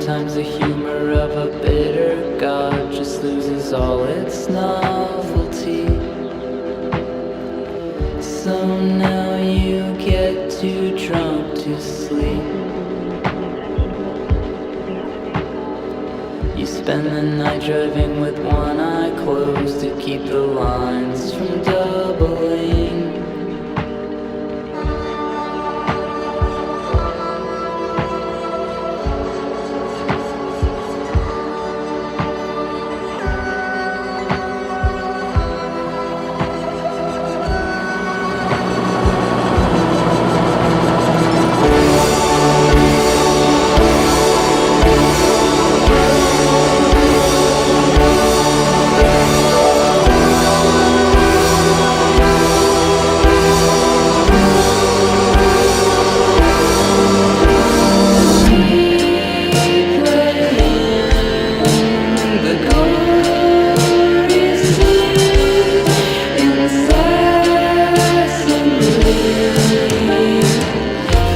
Sometimes the humor of a bitter god just loses all its novelty. So now you get too drunk to sleep. You spend the night driving with one eye closed to keep the lines from doubling.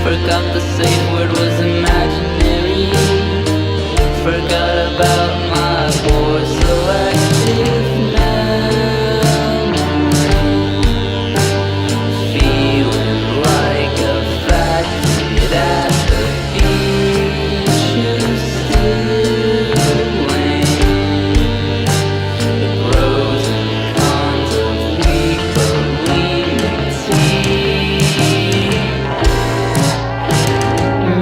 Forgot the safe word was imaginary. Forgot about my poor selective memory. Feeling like a fat kid at the beach who's stealing the pros and cons of weak bulimic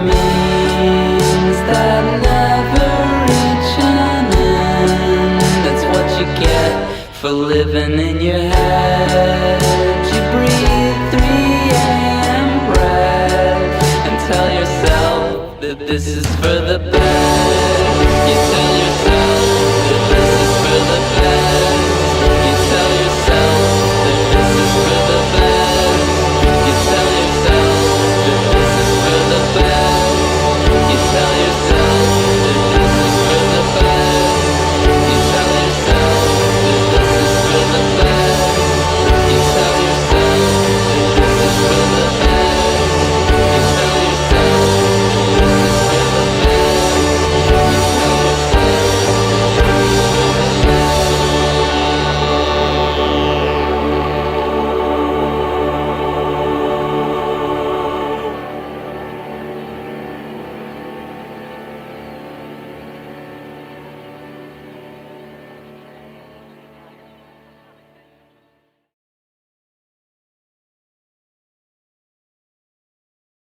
memes that never reach an end. That's what you get for living in your head.